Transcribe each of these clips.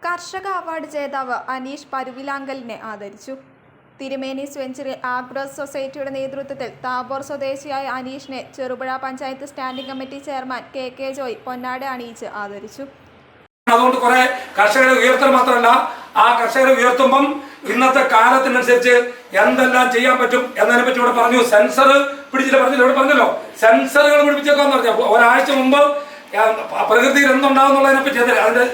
കർഷക അവാർഡ് ജേതാവ് അനീഷ് പരുവിലാങ്കലിനെ ആദരിച്ചു. തിരുമേനി സെഞ്ചുറി ആഗ്രോ സൊസൈറ്റിയുടെ നേതൃത്വത്തിൽ താബോർ സ്വദേശിയായ അനീഷിനെ Cherupuzha panchayat standing committee chairman K Joy പൊന്നാട അണിയിച്ച് ആദരിച്ചു. അതുകൊണ്ട് കുറെ കർഷകരെ ഉയർത്തൽ മാത്രമല്ല, ആ കർഷകരെ ഉയർത്തുമ്പം ഇന്നത്തെ കാലത്തിനനുസരിച്ച് എന്തെല്ലാം ചെയ്യാൻ പറ്റും എന്നതിനെ പറ്റി ഇവിടെ പറഞ്ഞു. സെൻസർ ഇവിടെ പറഞ്ഞല്ലോ, സെൻസറുകൾ പിടിപ്പിച്ചേക്കാന്ന് പറഞ്ഞ ഒരാഴ്ച മുമ്പ് പ്രകൃതിയിൽ എന്തുണ്ടാവുന്നുള്ളതിനെ പറ്റി അതിന്റെ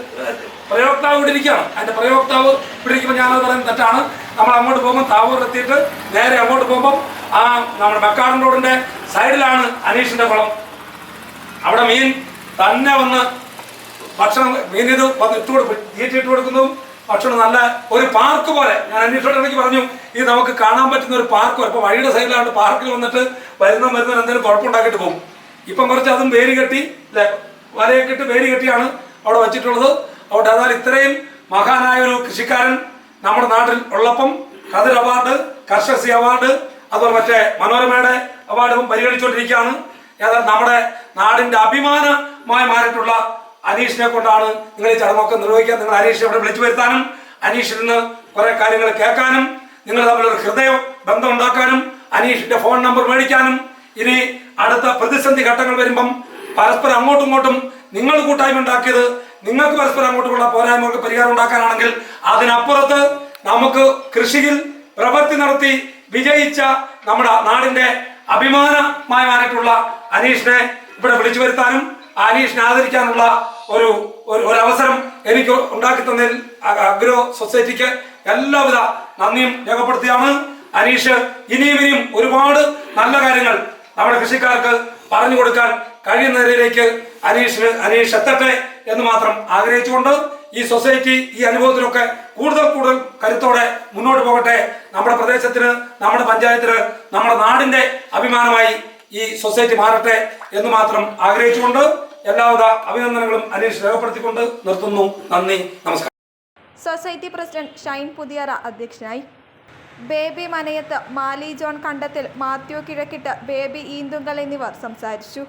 പ്രയോക്താവ് ഇവിടെ ഇരിക്കുകയാണ്. അതിന്റെ പ്രയോക്താവ് ഇവിടെ ഇരിക്കുമ്പോൾ ഞാനത് പറയുന്നത് തെറ്റാണ്. നമ്മൾ അങ്ങോട്ട് പോകുമ്പോൾ താവൂർ എത്തിയിട്ട് നേരെ അങ്ങോട്ട് പോകുമ്പോൾ ആ നമ്മുടെ മെക്കാടൻ റോഡിന്റെ സൈഡിലാണ് അനീഷിന്റെ കുളം. അവിടെ മീൻ തന്നെ വന്ന് ഭക്ഷണം മീൻ തീറ്റിട്ട് കൊടുക്കുന്നതും ഭക്ഷണം നല്ല ഒരു പാർക്ക് പോലെ. ഞാൻ അന്വേഷണ ഇടയ്ക്ക് പറഞ്ഞു, ഇത് നമുക്ക് കാണാൻ പറ്റുന്ന ഒരു പാർക്ക് പോലെ. ഇപ്പോൾ വഴിയുടെ സൈഡിലാണ് പാർക്കിൽ വന്നിട്ട് വരുന്നവർ എന്തെങ്കിലും കുഴപ്പമുണ്ടാക്കിയിട്ട് പോകും. ഇപ്പം കുറച്ച് അതും വേലി കെട്ടി അല്ലെ, വലയൊക്കെ ഇട്ട് വേലി കെട്ടിയാണ് അവിടെ വെച്ചിട്ടുള്ളത്. അവിടെ അതായത് ഇത്രയും മഹാനായ ഒരു കൃഷിക്കാരൻ നമ്മുടെ നാട്ടിൽ ഉള്ളപ്പം കതിർ അവാർഡ്, കർഷകശ്രീ അവാർഡ്, അതുപോലെ മറ്റേ മനോരമയുടെ അവാർഡും പരിഗണിച്ചുകൊണ്ടിരിക്കുകയാണ്. ഏതായാലും നമ്മുടെ നാടിന്റെ അഭിമാനമായി മാറിയിട്ടുള്ള അനീഷിനെ കൊണ്ടാണ് നിങ്ങൾ ഈ ചടങ്ങൊക്കെ നിർവഹിക്കാൻ. നിങ്ങൾ അനീഷിനെ ഇവിടെ വിളിച്ചു വരുത്താനും അനീഷിൽ നിന്ന് കുറെ കാര്യങ്ങൾ കേൾക്കാനും നിങ്ങൾ തമ്മിലൊരു ഹൃദയ ബന്ധം ഉണ്ടാക്കാനും അനീഷിന്റെ ഫോൺ നമ്പർ മേടിക്കാനും ഇനി അടുത്ത പ്രതിസന്ധി ഘട്ടങ്ങൾ വരുമ്പം പരസ്പരം അങ്ങോട്ടും ഇങ്ങോട്ടും നിങ്ങൾ കൂട്ടായ്മ ഉണ്ടാക്കിയത് നിങ്ങൾക്ക് പരസ്പരം അങ്ങോട്ടുമുള്ള പോരായ്മകൾക്ക് പരിഹാരം ഉണ്ടാക്കാനാണെങ്കിൽ അതിനപ്പുറത്ത് നമുക്ക് കൃഷിയിൽ പ്രവൃത്തി നടത്തി വിജയിച്ച നമ്മുടെ നാടിന്റെ അഭിമാനമായി മാറിയിട്ടുള്ള അനീഷിനെ ഇവിടെ വിളിച്ചു വരുത്താനും അനീഷിനെ ആദരിക്കാനുള്ള ഒരു അവസരം എനിക്ക് ഉണ്ടാക്കി തന്നതിൽ അഗ്രോ സൊസൈറ്റിക്ക് എല്ലാവിധ നന്ദിയും രേഖപ്പെടുത്തിയാണ്. അനീഷ് ഇനിയും ഒരുപാട് നല്ല കാര്യങ്ങൾ നമ്മുടെ കൃഷിക്കാർക്ക് പറഞ്ഞു കൊടുക്കാൻ കഴിയുന്ന നിലയിലേക്ക് അനീഷ് എത്തട്ടെ എന്ന് മാത്രം ആഗ്രഹിച്ചുകൊണ്ട് ഈ സൊസൈറ്റി ഈ അനുഭവത്തിലൊക്കെ കൂടുതൽ കരുത്തോടെ മുന്നോട്ട് പോകട്ടെ. നമ്മുടെ പ്രദേശത്തിന്, നമ്മുടെ പഞ്ചായത്തിന്, നമ്മുടെ നാടിന്റെ അഭിമാനമായി ഈ സൊസൈറ്റി മാറട്ടെ എന്ന് മാത്രം ആഗ്രഹിച്ചുകൊണ്ട് എല്ലാവിധ അഭിനന്ദനങ്ങളും അനീഷ് രേഖപ്പെടുത്തിക്കൊണ്ട് നിർത്തുന്നു. നന്ദി, നമസ്കാരം. സൊസൈറ്റി പ്രസിഡന്റ് ഷൈൻ പുതിയറ അധ്യക്ഷനായി. ബേബി മനയത്ത്, മാലി ജോൺ കണ്ടത്തിൽ, മാത്യു കിഴക്കിട്ട്, ബേബി ഈന്തുങ്കൽ എന്നിവർ സംസാരിച്ചു.